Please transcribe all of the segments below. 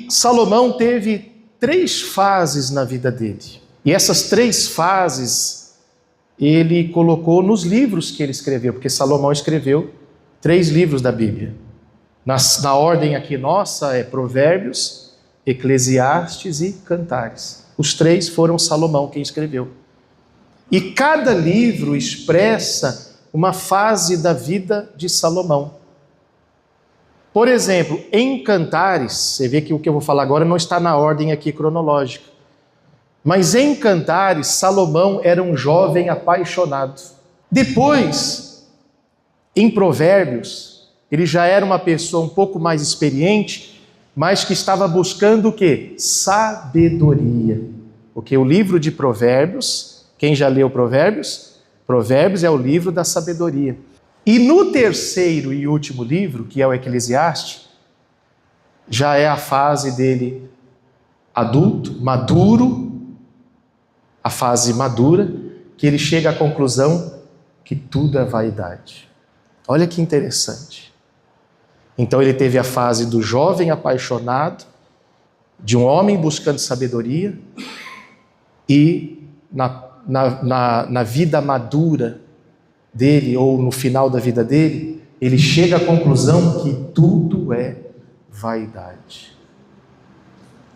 Salomão teve 3 fases na vida dele. E essas 3 fases ele colocou nos livros que ele escreveu, porque Salomão escreveu 3 livros da Bíblia. Na ordem aqui nossa é Provérbios, Eclesiastes e Cantares. Os 3 foram Salomão quem escreveu. E cada livro expressa uma fase da vida de Salomão. Por exemplo, em Cantares, você vê que o que eu vou falar agora não está na ordem aqui cronológica. Mas em Cantares, Salomão era um jovem apaixonado. Depois, em Provérbios, ele já era uma pessoa um pouco mais experiente, mas que estava buscando o quê? Sabedoria. Porque o livro de Provérbios, quem já leu Provérbios? Provérbios é o livro da sabedoria. E no terceiro e último livro, que é o Eclesiastes, já é a fase dele adulto, maduro, a fase madura, que ele chega à conclusão que tudo é vaidade. Olha que interessante. Então ele teve a fase do jovem apaixonado, de um homem buscando sabedoria, e na vida madura dele, ou no final da vida dele, ele chega à conclusão que tudo é vaidade.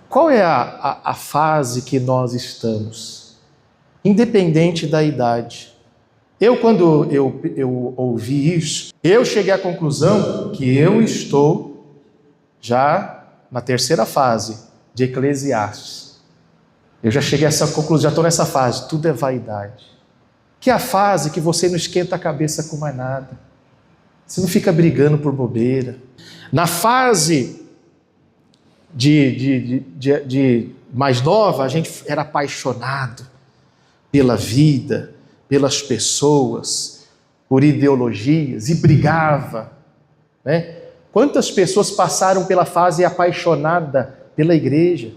Qual é a fase que nós estamos? Independente da idade. Quando eu ouvi isso, eu cheguei à conclusão que eu estou já na terceira fase de Eclesiastes. Eu já cheguei a essa conclusão, já estou nessa fase, tudo é vaidade. Que é a fase que você não esquenta a cabeça com mais nada. Você não fica brigando por bobeira. Na fase de mais nova, a gente era apaixonado pela vida, pelas pessoas, por ideologias, e brigava, né? Quantas pessoas passaram pela fase apaixonada pela igreja?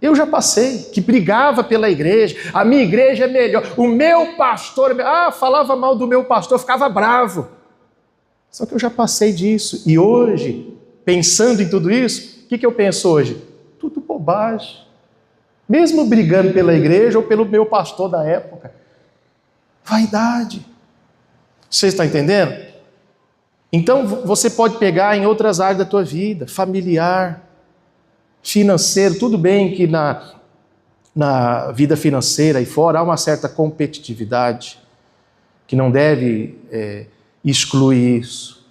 Eu já passei, que brigava pela igreja, a minha igreja é melhor, o meu pastor, falava mal do meu pastor, ficava bravo. Só que eu já passei disso, e hoje, pensando em tudo isso, o que eu penso hoje? Tudo bobagem. Mesmo brigando pela igreja ou pelo meu pastor da época. Vaidade. Você está entendendo? Então você pode pegar em outras áreas da tua vida, familiar, financeiro, tudo bem que na vida financeira e fora há uma certa competitividade que não deve excluir isso.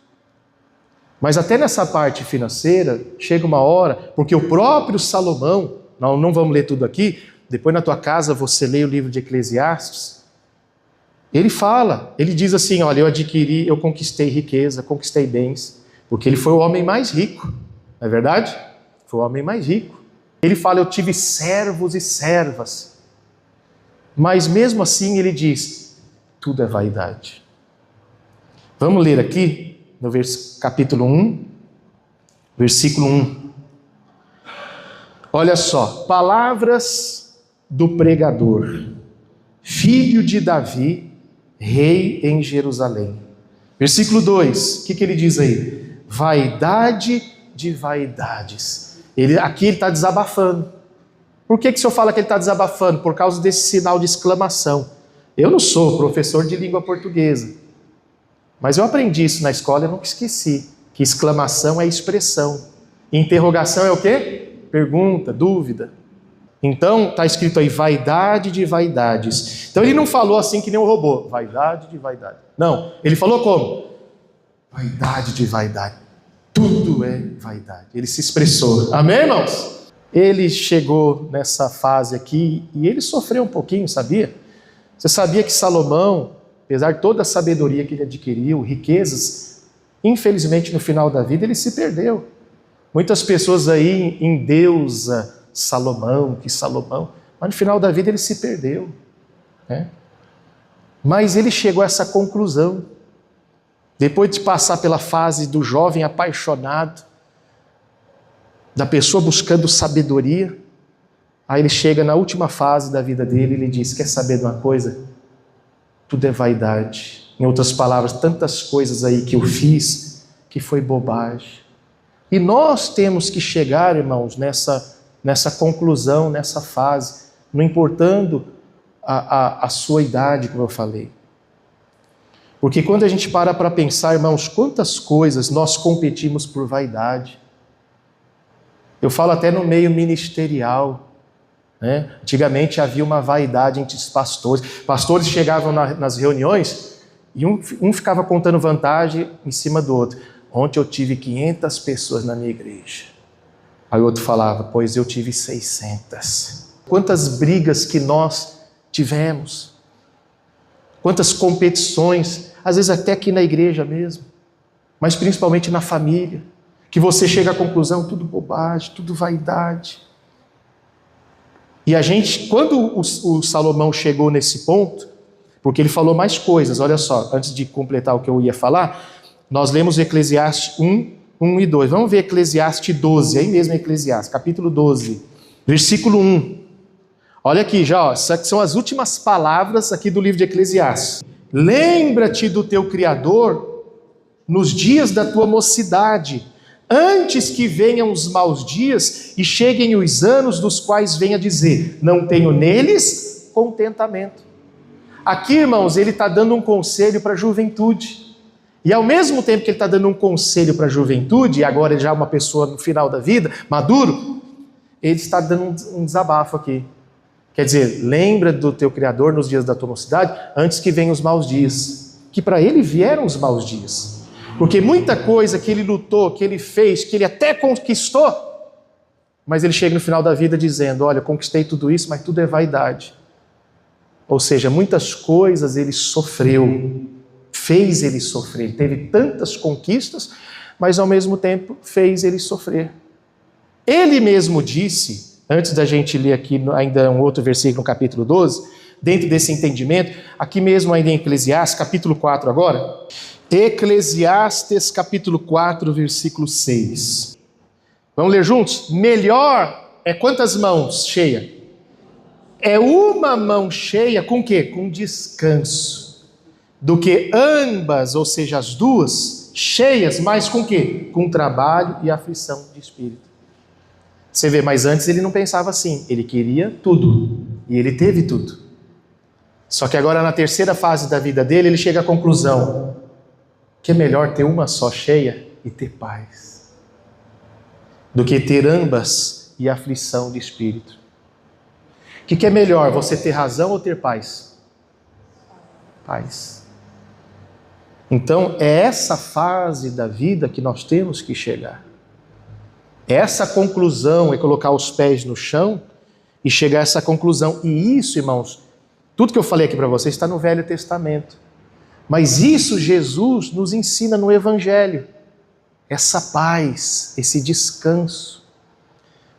Mas até nessa parte financeira, chega uma hora, porque o próprio Salomão, não vamos ler tudo aqui, depois na tua casa você lê o livro de Eclesiastes, ele fala, ele diz assim, olha, eu conquistei riqueza, conquistei bens, porque ele foi o homem mais rico, não é verdade? Foi o homem mais rico. Ele fala, eu tive servos e servas. Mas mesmo assim ele diz, tudo é vaidade. Vamos ler aqui, no capítulo 1, versículo 1. Olha só, palavras do pregador, filho de Davi, rei em Jerusalém. Versículo 2, o que ele diz aí? Vaidade de vaidades. Aqui ele está desabafando. Por que o senhor fala que ele está desabafando? Por causa desse sinal de exclamação. Eu não sou professor de língua portuguesa, mas eu aprendi isso na escola e eu nunca esqueci, que exclamação é expressão. Interrogação é o quê? Pergunta, dúvida. Então está escrito aí, vaidade de vaidades. Então ele não falou assim que nem um robô, vaidade de vaidade. Não, ele falou como? Vaidade de vaidade. Tudo é vaidade. Ele se expressou. Amém, irmãos? Ele chegou nessa fase aqui e ele sofreu um pouquinho, sabia? Você sabia que Salomão, apesar de toda a sabedoria que ele adquiriu, riquezas, infelizmente no final da vida ele se perdeu. Muitas pessoas aí endeusam Salomão, mas no final da vida ele se perdeu, né? Mas ele chegou a essa conclusão, depois de passar pela fase do jovem apaixonado, da pessoa buscando sabedoria, aí ele chega na última fase da vida dele e ele diz, quer saber de uma coisa? Tudo é vaidade. Em outras palavras, tantas coisas aí que eu fiz, que foi bobagem. E nós temos que chegar, irmãos, nessa conclusão, nessa fase, não importando a sua idade, como eu falei. Porque quando a gente para pensar, irmãos, quantas coisas nós competimos por vaidade. Eu falo até no meio ministerial, né? Antigamente havia uma vaidade entre os pastores. Pastores chegavam nas reuniões e um ficava contando vantagem em cima do outro. Ontem eu tive 500 pessoas na minha igreja. Aí o outro falava, pois eu tive 600. Quantas brigas que nós tivemos. Quantas competições, às vezes até aqui na igreja mesmo, mas principalmente na família, que você chega à conclusão, tudo bobagem, tudo vaidade. E a gente, quando o Salomão chegou nesse ponto, porque ele falou mais coisas, olha só, antes de completar o que eu ia falar, nós lemos Eclesiastes 1 e 2. Vamos ver Eclesiastes 12, aí mesmo Eclesiastes, capítulo 12, versículo 1. Olha aqui já, essas são as últimas palavras aqui do livro de Eclesiastes. Lembra-te do teu Criador nos dias da tua mocidade, antes que venham os maus dias e cheguem os anos dos quais venha dizer, não tenho neles contentamento. Aqui, irmãos, ele está dando um conselho para a juventude. E ao mesmo tempo que ele está dando um conselho para a juventude, e agora já uma pessoa no final da vida, maduro, ele está dando um desabafo aqui. Quer dizer, lembra do teu Criador nos dias da tua mocidade, antes que venham os maus dias. Que para ele vieram os maus dias. Porque muita coisa que ele lutou, que ele fez, que ele até conquistou, mas ele chega no final da vida dizendo, olha, conquistei tudo isso, mas tudo é vaidade. Ou seja, muitas coisas ele sofreu, fez ele sofrer. Ele teve tantas conquistas, mas ao mesmo tempo fez ele sofrer. Ele mesmo disse, antes da gente ler aqui ainda um outro versículo no capítulo 12, dentro desse entendimento, aqui mesmo ainda em Eclesiastes, capítulo 4 agora, Eclesiastes capítulo 4, versículo 6. Vamos ler juntos? Melhor é quantas mãos cheias? É uma mão cheia com o quê? Com descanso. Do que ambas, ou seja, as duas, cheias, mas com o quê? Com trabalho e aflição de espírito. Você vê, mas antes ele não pensava assim. Ele queria tudo. E ele teve tudo. Só que agora na terceira fase da vida dele, ele chega à conclusão que é melhor ter uma só cheia e ter paz, do que ter ambas e aflição de espírito. O que é melhor, você ter razão ou ter paz? Paz. Então é essa fase da vida que nós temos que chegar. Essa conclusão é colocar os pés no chão e chegar a essa conclusão. E isso, irmãos, tudo que eu falei aqui para vocês está no Velho Testamento. Mas isso Jesus nos ensina no Evangelho. Essa paz, esse descanso.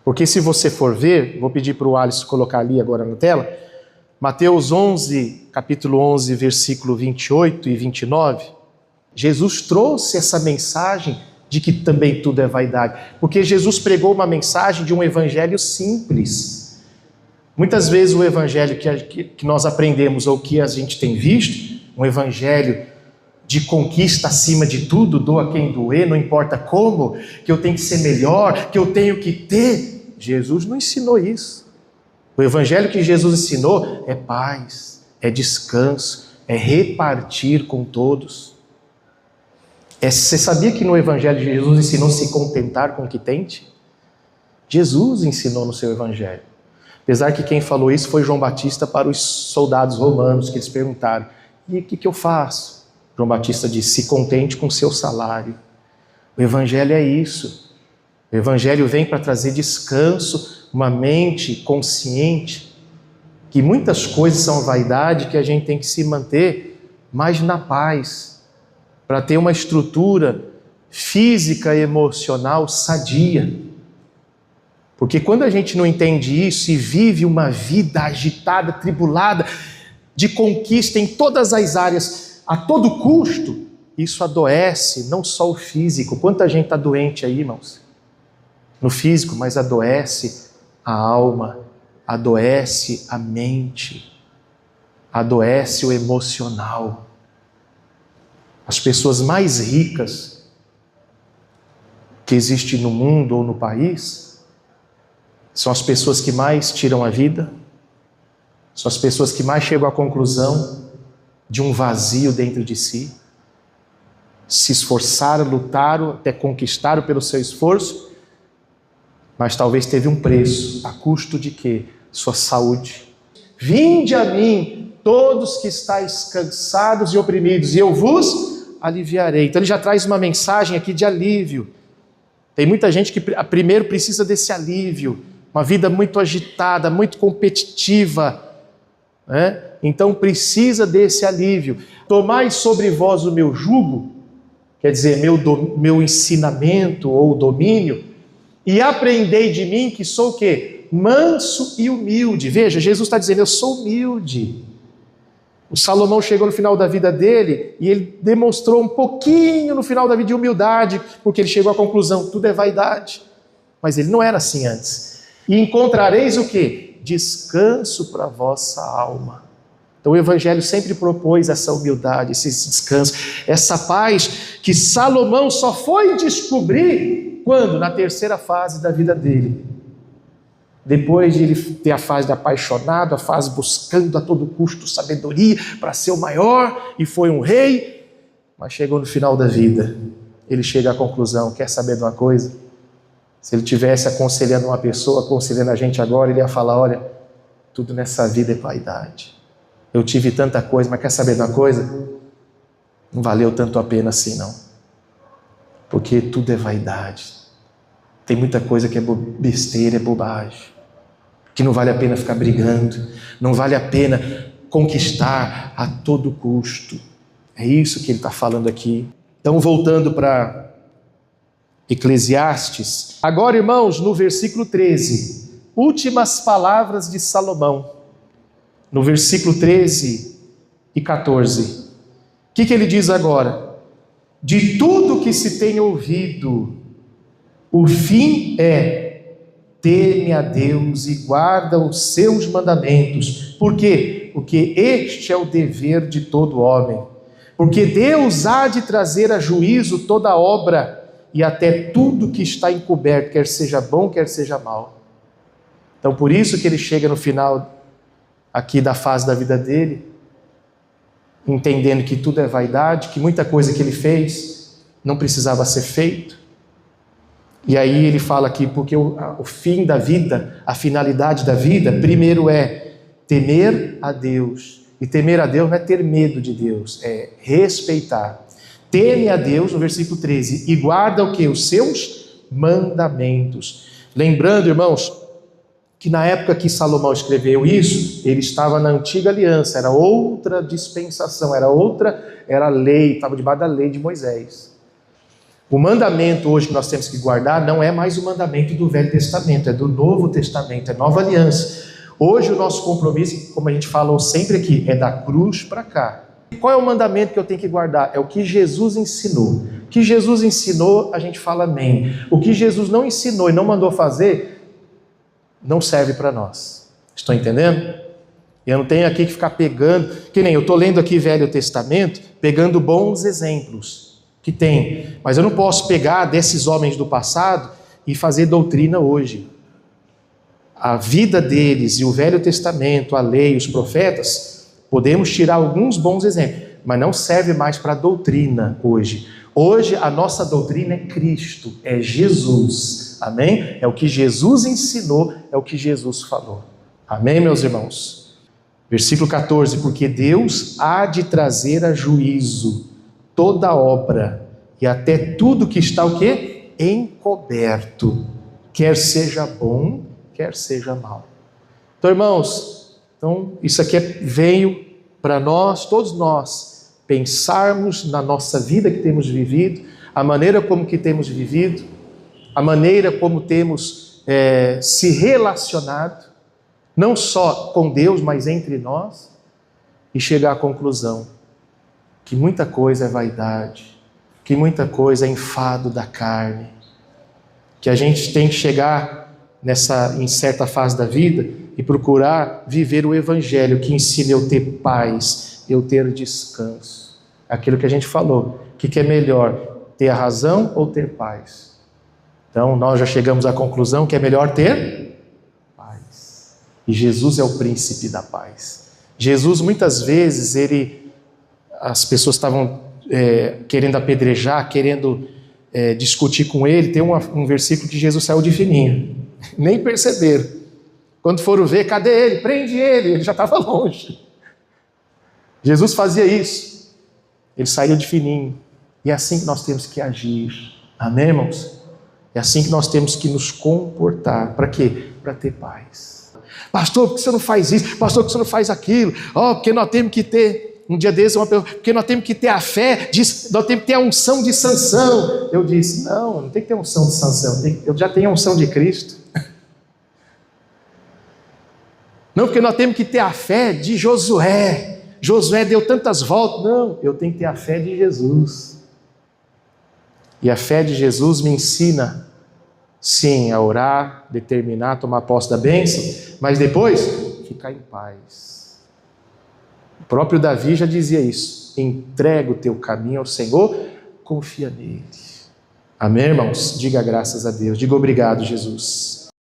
Porque se você for ver, vou pedir para o Alisson colocar ali agora na tela, Mateus 11, capítulo 11, versículo 28 e 29, Jesus trouxe essa mensagem de que também tudo é vaidade. Porque Jesus pregou uma mensagem de um evangelho simples. Muitas vezes o evangelho que nós aprendemos ou que a gente tem visto, um evangelho de conquista acima de tudo, doa quem doer, não importa como, que eu tenho que ser melhor, que eu tenho que ter. Jesus não ensinou isso. O evangelho que Jesus ensinou é paz, é descanso, é repartir com todos. Você sabia que no evangelho de Jesus ensinou se contentar com o que tente? Jesus ensinou no seu evangelho. Apesar que quem falou isso foi João Batista para os soldados romanos, que eles perguntaram, e o que eu faço? João Batista disse, se contente com o seu salário. O evangelho é isso. O evangelho vem para trazer descanso, uma mente consciente, que muitas coisas são vaidade, que a gente tem que se manter mais na paz, para ter uma estrutura física e emocional sadia. Porque quando a gente não entende isso e vive uma vida agitada, tribulada, de conquista em todas as áreas, a todo custo, isso adoece não só o físico. Quanta gente está doente aí, irmãos? No físico, mas adoece a alma, adoece a mente, adoece o emocional. As pessoas mais ricas, que existe no mundo ou no país são as pessoas que mais tiram a vida, são as pessoas que mais chegam à conclusão de um vazio dentro de si, se esforçaram, lutaram, até conquistaram pelo seu esforço, mas talvez teve um preço, a custo de quê? Sua saúde. Vinde a mim, todos que estáis cansados e oprimidos, e eu vos aliviarei. Então ele já traz uma mensagem aqui de alívio. Tem muita gente que primeiro precisa desse alívio, uma vida muito agitada, muito competitiva, né? Então precisa desse alívio. Tomai sobre vós o meu jugo, quer dizer, meu ensinamento ou domínio, e aprendei de mim que sou o quê? Manso e humilde. Veja, Jesus está dizendo, eu sou humilde. O Salomão chegou no final da vida dele e ele demonstrou um pouquinho no final da vida de humildade, porque ele chegou à conclusão, tudo é vaidade. Mas ele não era assim antes. E encontrareis o quê? Descanso para a vossa alma. Então o Evangelho sempre propôs essa humildade, esse descanso, essa paz que Salomão só foi descobrir quando? Na terceira fase da vida dele. Depois de ele ter a fase de apaixonado, a fase buscando a todo custo sabedoria para ser o maior, e foi um rei, mas chegou no final da vida, ele chega à conclusão, quer saber de uma coisa? Se ele estivesse aconselhando uma pessoa, aconselhando a gente agora, ele ia falar, olha, tudo nessa vida é vaidade. Eu tive tanta coisa, mas quer saber de uma coisa? Não valeu tanto a pena assim não. Porque tudo é vaidade. Tem muita coisa que é besteira, é bobagem. Que não vale a pena ficar brigando, não vale a pena conquistar a todo custo. É isso que ele está falando aqui. Então, voltando para Eclesiastes. Agora, irmãos, no versículo 13, últimas palavras de Salomão. No versículo 13 e 14. O que ele diz agora? De tudo que se tem ouvido, o fim é: teme a Deus e guarda os seus mandamentos. Por quê? Porque este é o dever de todo homem. Porque Deus há de trazer a juízo toda obra e até tudo que está encoberto, quer seja bom, quer seja mal. Então por isso que ele chega no final aqui da fase da vida dele, entendendo que tudo é vaidade, que muita coisa que ele fez não precisava ser feito. E aí ele fala aqui, porque o fim da vida, a finalidade da vida, primeiro é temer a Deus. E temer a Deus não é ter medo de Deus, é respeitar. Teme a Deus, no versículo 13, e guarda o quê? Os seus mandamentos. Lembrando, irmãos, que na época que Salomão escreveu isso, ele estava na antiga aliança, era outra dispensação, era lei, estava debaixo da lei de Moisés. O mandamento hoje que nós temos que guardar não é mais o mandamento do Velho Testamento, é do Novo Testamento, é nova aliança. Hoje o nosso compromisso, como a gente falou sempre aqui, é da cruz para cá. Qual é o mandamento que eu tenho que guardar? É o que Jesus ensinou. O que Jesus ensinou, a gente fala amém. O que Jesus não ensinou e não mandou fazer, não serve para nós. Estão entendendo? Eu não tenho aqui que ficar pegando, que nem eu estou lendo aqui Velho Testamento, pegando bons exemplos que tem, mas eu não posso pegar desses homens do passado e fazer doutrina hoje. A vida deles e o Velho Testamento, a lei, os profetas, podemos tirar alguns bons exemplos, mas não serve mais para doutrina hoje. Hoje a nossa doutrina é Cristo, é Jesus, amém? É o que Jesus ensinou, é o que Jesus falou, amém, meus irmãos? Versículo 14, porque Deus há de trazer a juízo toda obra e até tudo que está o quê? Encoberto, quer seja bom, quer seja mal. Então, irmãos, isso aqui veio para nós, todos nós, pensarmos na nossa vida que temos vivido, a maneira como que temos vivido, a maneira como temos se relacionado, não só com Deus, mas entre nós, e chegar à conclusão que muita coisa é vaidade, que muita coisa é enfado da carne, que a gente tem que chegar em certa fase da vida e procurar viver o Evangelho que ensina eu ter paz, eu ter descanso. Aquilo que a gente falou, o que é melhor, ter a razão ou ter paz? Então nós já chegamos à conclusão que é melhor ter paz. E Jesus é o príncipe da paz. Jesus, muitas vezes, as pessoas estavam querendo apedrejar, querendo discutir com ele. Tem um versículo que Jesus saiu de fininho, nem perceberam. Quando foram ver, cadê ele? Prende ele já estava longe. Jesus fazia isso, ele saiu de fininho. E é assim que nós temos que agir, amém, irmãos? É assim que nós temos que nos comportar. Para quê? Para ter paz. Pastor, por que você não faz isso? Pastor, por que você não faz aquilo? Porque nós temos que ter... Um dia desse, uma pessoa, porque nós temos que ter a fé, nós temos que ter a unção de Sansão. Eu disse, não tem que ter unção de Sansão, eu já tenho a unção de Cristo. Não, porque nós temos que ter a fé de Josué. Josué deu tantas voltas. Não, eu tenho que ter a fé de Jesus. E a fé de Jesus me ensina, sim, a orar, determinar, tomar posse da bênção, mas depois, ficar em paz. O próprio Davi já dizia isso. Entrega o teu caminho ao Senhor, confia nele. Amém, irmãos? Diga graças a Deus. Diga obrigado, Jesus.